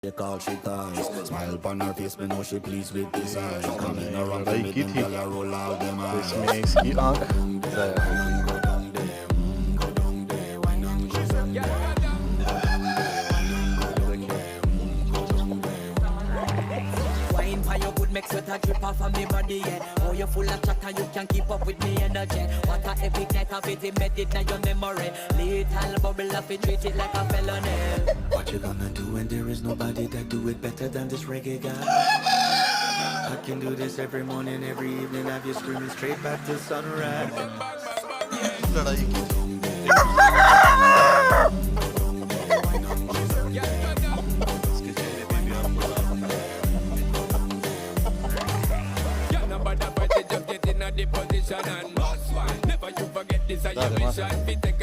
They call she ties. Smile upon her face, me know she pleased with this eyes. Coming around the middle, girl, I roll out them eyes. Semieński ang. Wine for your good, make sweat a drip off of me body, yeah. Oh, you're full of chatter, you can't keep up with me energy. What a epic night of it, embedded in your memory. Little bubble of it, treat it like a felony. What you gonna do when there is nobody that do it better than this reggae guy? I can do this every morning, every evening, have you screaming straight back to sunrise. Larai की The position and boss one. Never you forget this is your mission.